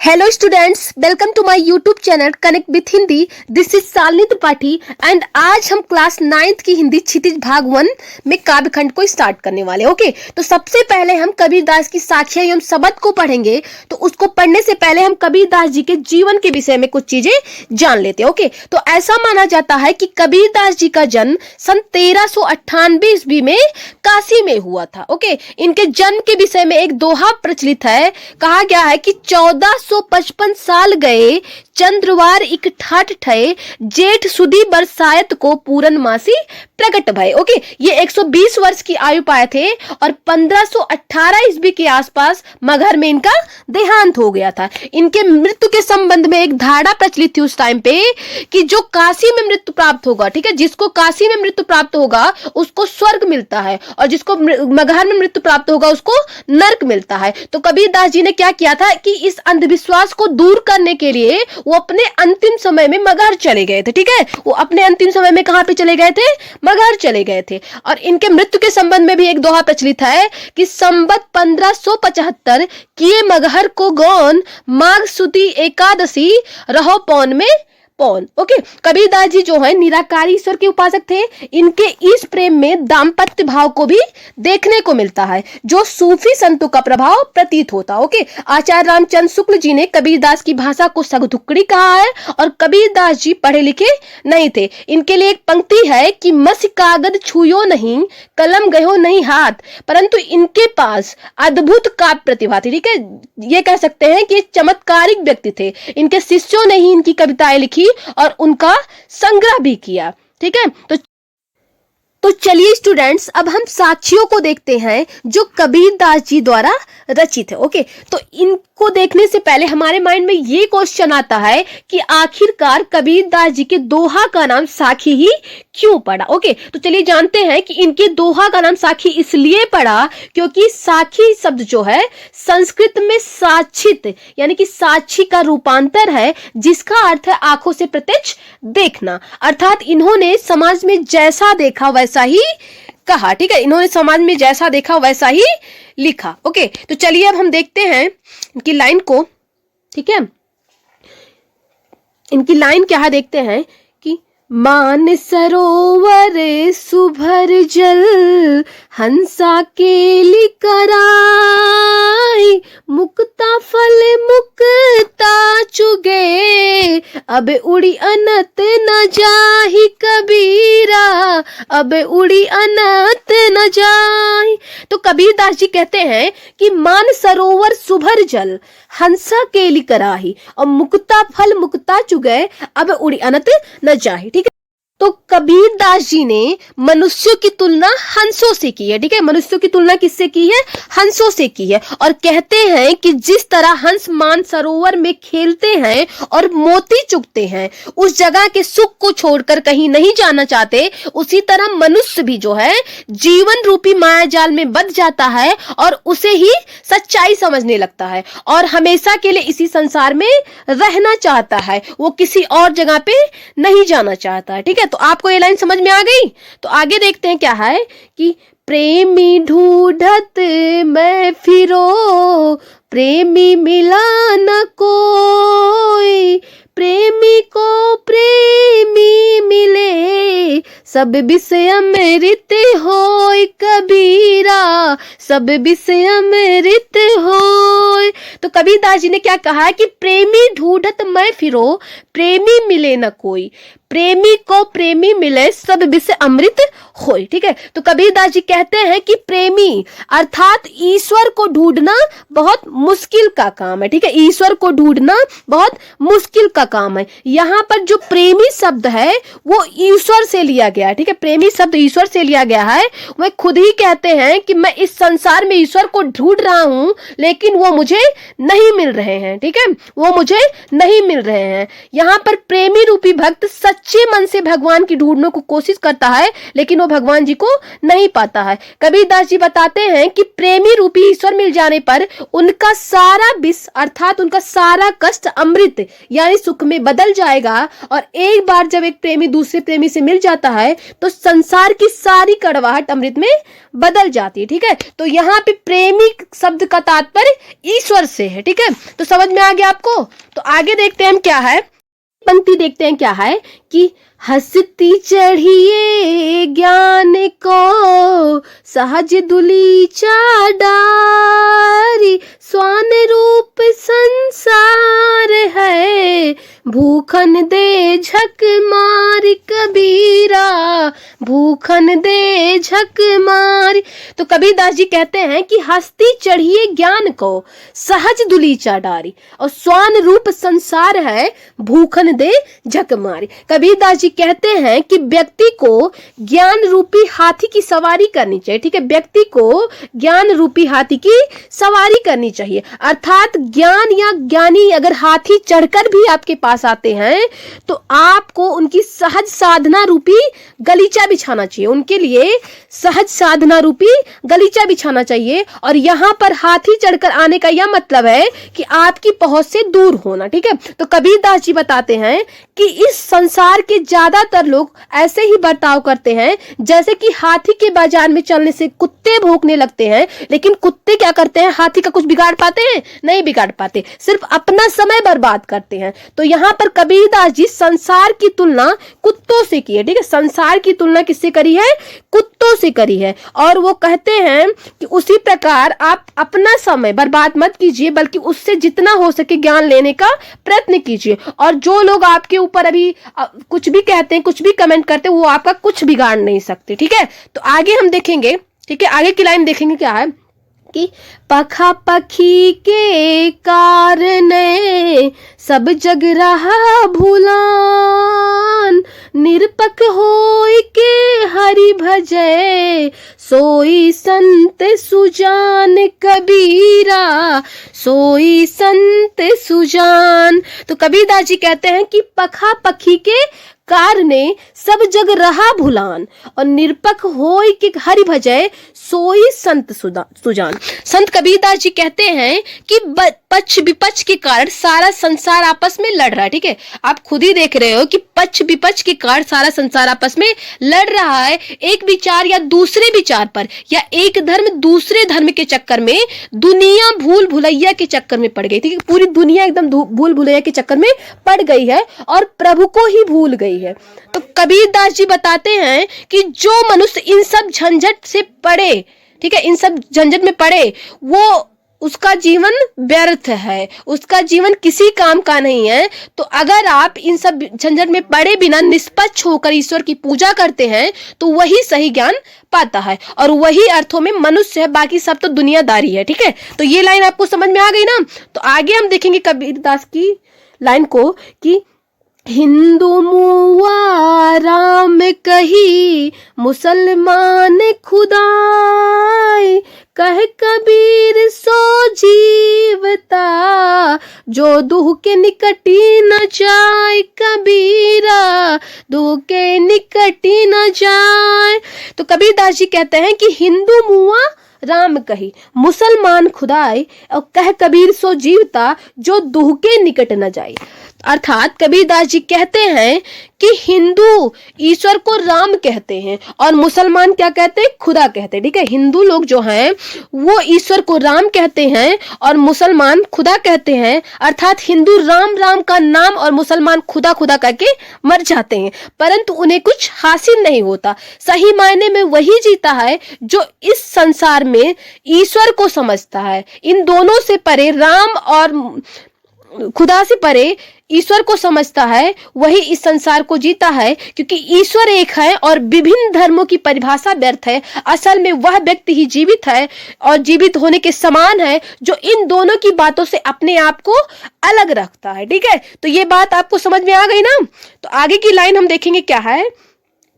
Hello students, welcome to my YouTube channel Connect with Hindi. This is Shalini Tripathi and आज हम class 9th की हिंदी क्षितिज भाग 1 में काव्य खंड को स्टार्ट करने वाले। ओके, तो सबसे पहले हम कबीरदास की साखियां एवं शब्द को पढ़ेंगे। तो उसको पढ़ने से पहले हम कबीरदास जी के जीवन के विषय में कुछ चीजें जान लेते हैं। ओके, तो ऐसा माना जाता है कि कबीरदास जी का जन्म सन 1398 ईस्वी में काशी में हुआ था। ओके, इनके जन्म के विषय में एक दोहा प्रचलित है। कहा गया है कि 1455 साल गए चंद्रवार इक ठाठ ठए, जेठ सुदी बरसायत को पूरन मासी प्रकट भय। ओके, ये 120 वर्ष की आयु पाए थे और 1518 ईस्वी के आसपास मगहर में इनका देहांत हो गया था। इनके मृत्यु के संबंध में एक धारणा प्रचलित थी उस टाइम पे कि जो काशी में मृत्यु प्राप्त होगा, ठीक है, जिसको काशी में मृत्यु प्राप्त होगा उसको स्वर्ग मिलता है और जिसको मगहर में मृत्यु प्राप्त होगा उसको नर्क मिलता है। तो कबीरदास जी ने क्या किया था कि इस अंधविश्वास को दूर करने के लिए वो अपने अंतिम समय में मगहर चले गए थे। ठीक है, वो अपने अंतिम समय में कहां पे चले गए थे? मगहर चले गए थे। और इनके मृत्यु के संबंध में भी एक दोहा प्रचलित है कि संबत 1575 किए मगहर को गौन, माघ सुदी एकादशी रहो पौन में पौन। ओके, कबीरदास जी जो है निराकारी ईश्वर के उपासक थे। इनके इस प्रेम में दाम्पत्य भाव को भी देखने को मिलता है जो सूफी संतों का प्रभाव प्रतीत होता। ओके, आचार्य रामचंद्र शुक्ल जी ने कबीरदास की भाषा को सगधुकड़ी कहा है और कबीरदास जी पढ़े लिखे नहीं थे। इनके लिए एक पंक्ति है कि मस कागज छुयो नहीं, कलम गयो नहीं हाथ, परंतु इनके पास अद्भुत काव्य प्रतिभा थी। ठीक है, ये कह सकते हैं कि चमत्कारिक व्यक्ति थे। इनके शिष्यों ने ही इनकी कविताएं लिखी और उनका संग्रह भी किया। ठीक है, तो चलिए स्टूडेंट्स, अब हम साखियों को देखते हैं जो कबीरदास जी द्वारा रचित है। ओके, तो इनको देखने से पहले हमारे माइंड में ये क्वेश्चन आता है कि आखिरकार कबीरदास जी के दोहा का नाम साखी ही क्यों पड़ा। ओके, तो चलिए जानते हैं कि इनके दोहा का नाम साखी इसलिए पड़ा क्योंकि साखी शब्द जो है संस्कृत में साक्षित यानी कि साक्षी का रूपांतर है, जिसका अर्थ है आंखों से प्रत्यक्ष देखना। अर्थात इन्होंने समाज में जैसा देखा वैसा ही कहा। ठीक है, इन्होंने समाज में जैसा देखा वैसा ही लिखा। ओके, तो चलिए अब हम देखते हैं इनकी लाइन को। ठीक है, इनकी लाइन क्या है देखते हैं कि मान सरोवर सुभर जल, हंसा केली कराई, मुक्ता फल मुक्ता चुगे, अब उड़ी अनत न जाहि कबीरा, अब उड़ी अनत न जाहि। तो कबीरदास जी कहते हैं कि मान सरोवर सुभर जल, हंसा केली कराही और मुक्ता फल मुक्ता चुगे, अब उड़ी अनत न जाहि। ठीक है, तो कबीरदास जी ने मनुष्यों की तुलना हंसों से की है। ठीक है, मनुष्यों की तुलना किससे की है? हंसों से की है और कहते हैं कि जिस तरह हंस मान सरोवर में खेलते हैं और मोती चुगते हैं, उस जगह के सुख को छोड़कर कहीं नहीं जाना चाहते, उसी तरह मनुष्य भी जो है जीवन रूपी माया जाल में बंध जाता है और उसे ही सच्चाई समझने लगता है और हमेशा के लिए इसी संसार में रहना चाहता है, वो किसी और जगह पे नहीं जाना चाहता है। ठीक है, तो आपको ये लाइन समझ में आ गई? तो आगे देखते हैं क्या है कि प्रेमी ढूंढत मैं फिरो, प्रेमी मिला न कोई, प्रेमी को प्रेमी मिले, सब विषय अमृत होय कबीरा, सब विषय अमृत होय। तो कबीरदास जी ने क्या कहा है कि प्रेमी ढूंढत मैं फिरो, प्रेमी मिले न कोई, प्रेमी को प्रेमी मिले, सब विषय अमृत होय। ठीक है, तो कबीरदास जी कहते हैं कि प्रेमी अर्थात ईश्वर को ढूंढना बहुत मुश्किल का काम है। ठीक है, ईश्वर को ढूंढना बहुत मुश्किल का काम है। यहाँ पर जो प्रेमी शब्द है वो ईश्वर से लिया गया है। ठीक है, प्रेमी शब्द ईश्वर से लिया गया है। वह खुद ही कहते हैं कि मैं इस संसार में ईश्वर को ढूंढ रहा हूं लेकिन वो मुझे नहीं मिल रहे हैं। ठीक है, वो मुझे नहीं मिल रहे हैं। यहाँ पर प्रेमी रूपी भक्त सच्चे मन से भगवान की ढूंढने को कोशिश करता है, लेकिन वो भगवान जी को नहीं पाता है। कबीरदास जी बताते हैं कि प्रेमी रूपी ईश्वर मिल जाने पर उनका सारा विष अर्थात उनका सारा कष्ट अमृत यानी सुख में बदल जाएगा। और एक बार जब एक प्रेमी दूसरे प्रेमी से मिल जाता है तो संसार की सारी कड़वाहट अमृत में बदल जाती है। ठीक है, तो यहाँ पे प्रेमी शब्द का तात्पर्य ईश्वर से है। ठीक है, तो समझ में आ गया आपको। तो आगे देखते हैं हम क्या है, पंक्ति देखते हैं क्या है कि हंसती चढ़िए ज्ञान को सहज दुलीचा डारी, स्वान रूप संसार है भूखन दे झक मारी कबीरा, भूखन दे झक मारी। तो कबीरदास जी कहते हैं कि हस्ती चढ़िए ज्ञान को सहज दुलीचा डारी और स्वान रूप संसार है भूखन दे झक मारी। कबीरदास जी कहते हैं कि व्यक्ति को ज्ञान रूपी हाथी की सवारी करनी चाहिए। ठीक है, व्यक्ति को ज्ञान रूपी हाथी की सवारी करनी चाहिए, अर्थात ज्ञान या ज्ञानी अगर हाथी चढ़कर भी आपके पास आते हैं तो आपको उनकी सहज साधना रूपी गलीचा बिछाना चाहिए, उनके लिए सहज साधना रूपी गलीचा बिछाना चाहिए। और यहाँ पर हाथी चढ़कर आने का यह मतलब है कि आपकी पहुंच से दूर होना। ठीक है, तो कबीरदास जी बताते हैं कि इस संसार के ज्यादातर लोग ऐसे ही बर्ताव करते हैं जैसे कि हाथी के बाजार में चलने से कुत्ते भौंकने लगते हैं, लेकिन कुत्ते क्या करते हैं, हाथी का कुछ बिगाड़ पाते हैं? नहीं बिगाड़ पाते, सिर्फ अपना समय बर्बाद करते हैं। तो यहाँ पर कबीरदास जी संसार की तुलना कुत्तों से की है। ठीक है, संसार की तुलना किससे करी है? कुत्तों से करी है। और वो कहते हैं कि उसी प्रकार आप अपना समय बर्बाद मत कीजिए, बल्कि उससे जितना हो सके ज्ञान लेने का प्रयत्न कीजिए। और जो लोग आपके ऊपर अभी कुछ भी कहते हैं, कुछ भी कमेंट करते हैं, वो आपका कुछ बिगाड़ नहीं सकते। ठीक है, तो आगे हम देखेंगे। ठीक है, आगे की लाइन देखेंगे क्या है कि पखा पखी के कारण सब जग रहा भुलान, निरपक होय के हरि भजय सोई संत सुजान कबीरा, सोई संत सुजान। तो कबीरदास जी कहते हैं कि पखा पखी के कारणे सब जग रहा भुलान और निरपक होय के हरि भजय सोई संत सुजान। संत कबीरदास जी कहते हैं कि पक्ष विपक्ष के कारण सारा संसार आपस में लड़ रहा है। ठीक है, आप खुद ही देख रहे हो कि पक्ष विपक्ष के कारण सारा संसार आपस में लड़ रहा है, एक विचार या दूसरे विचार पर, या एक धर्म दूसरे धर्म के चक्कर में दुनिया भूल भुलैया के चक्कर में पड़ गई थी। पूरी दुनिया एकदम भूल भुलैया के चक्कर में पड़ गई है और प्रभु को ही भूल गई है। तो कबीरदास जी बताते हैं कि जो मनुष्य इन सब झंझट से पड़े, ठीक है, इन सब झंझट में पड़े, वो उसका जीवन व्यर्थ है, उसका जीवन किसी काम का नहीं है। तो अगर आप इन सब झंझट में पड़े बिना निष्पक्ष होकर ईश्वर की पूजा करते हैं तो वही सही ज्ञान पाता है और वही अर्थों में मनुष्य है, बाकी सब तो दुनियादारी है। ठीक है, तो ये लाइन आपको समझ में आ गई ना। तो आगे हम देखेंगे कबीरदास की लाइन को कि हिंदू मुआ राम कही मुसलमान खुदाई, कह कबीर सो जीवता जो दुह के निकटी न जाए कबीरा, दुह के निकटी न जाए। तो कबीरदास जी कहते हैं कि हिंदू मुआ राम कही मुसलमान खुदाई और कह कबीर सो जीवता जो दुह के निकट न जाए। अर्थात कबीरदास जी कहते हैं कि हिंदू ईश्वर को राम कहते हैं और मुसलमान क्या कहते हैं? खुदा कहते हैं। ठीक है, हिंदू लोग जो हैं वो ईश्वर को राम कहते हैं और मुसलमान खुदा कहते हैं। अर्थात हिंदू राम राम का नाम और मुसलमान खुदा खुदा करके मर जाते हैं, परंतु उन्हें कुछ हासिल नहीं होता। सही मायने में वही जीता है जो इस संसार में ईश्वर को समझता है। इन दोनों से परे, राम और खुदा से परे ईश्वर को समझता है, वही इस संसार को जीता है। क्योंकि ईश्वर एक है और विभिन्न धर्मों की परिभाषा व्यर्थ है। असल में वह व्यक्ति ही जीवित है और जीवित होने के समान है जो इन दोनों की बातों से अपने आप को अलग रखता है। ठीक है, तो ये बात आपको समझ में आ गई ना। तो आगे की लाइन हम देखेंगे क्या है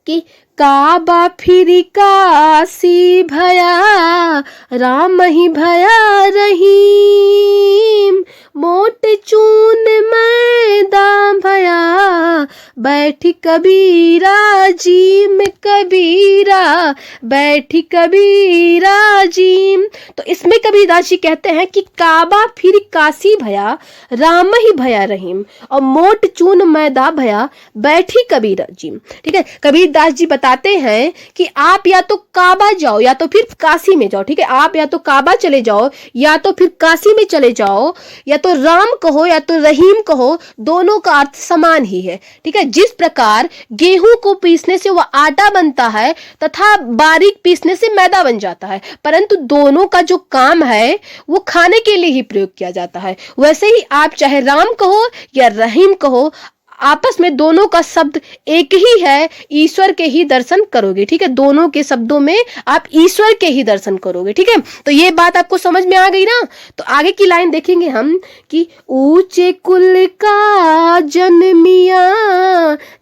कि काबा फिर काशी भया, राम ही भया रहीम। मोट चून मैदान भया, बैठी कबीरा जीम कबीरा, बैठी कबीरा जीम। तो इसमें कबीरदास जी कहते हैं कि काबा फिर काशी भया, राम ही भया रहीम, और मोट चून मैदा भया, बैठी कबीरा जीम। ठीक है, कबीरदास जी बताते हैं कि आप या तो काबा जाओ या तो फिर काशी में जाओ। ठीक है, आप या तो काबा चले जाओ या तो फिर काशी में चले जाओ, या तो राम कहो या तो रहीम कहो, दोनों का अर्थ समान ही है। ठीक है, जिस प्रकार गेहूं को पीसने से वह आटा बनता है तथा बारीक पीसने से मैदा बन जाता है, परंतु दोनों का जो काम है वो खाने के लिए ही प्रयोग किया जाता है, वैसे ही आप चाहे राम कहो या रहीम कहो, आपस में दोनों का शब्द एक ही है, ईश्वर के ही दर्शन करोगे। ठीक है, दोनों के शब्दों में आप ईश्वर के ही दर्शन करोगे। ठीक है, तो ये बात आपको समझ में आ गई ना। तो आगे की लाइन देखेंगे हम कि ऊंचे कुल का जन्मिया,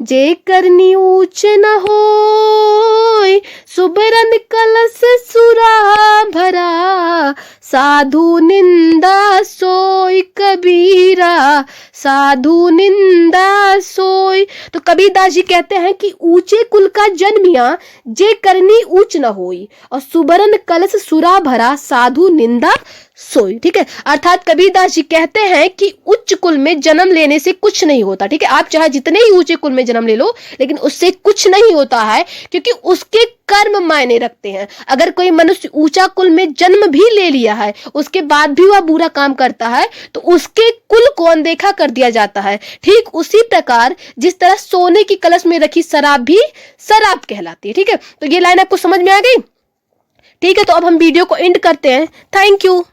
जे करनी ऊंच न होय, सुबरन कलश सुरा भरा, साधु निंदा सोई कबीरा, साधु निंदा सोई। तो कबीरदास जी कहते हैं कि ऊंचे कुल का जन्मिया, जे करनी ऊंच न होई, और सुबरन कलश सुरा भरा, साधु निंदा सोई। ठीक है, अर्थात कबीरदास जी कहते हैं कि उच्च कुल में जन्म लेने से कुछ नहीं होता। ठीक है, आप चाहे जितने ही ऊंचे कुल में जन्म ले लो, लेकिन उससे कुछ नहीं होता है, क्योंकि उसके कर्म मायने रखते हैं। अगर कोई मनुष्य ऊंचा कुल में जन्म भी ले लिया है, उसके बाद भी वह बुरा काम करता है, तो उसके कुल को अनदेखा कर दिया जाता है। ठीक उसी प्रकार जिस तरह सोने की कलश में रखी शराब भी शराब कहलाती है। ठीक है, तो ये लाइन आपको समझ में आ गई। ठीक है, तो अब हम वीडियो को एंड करते हैं। Thank you.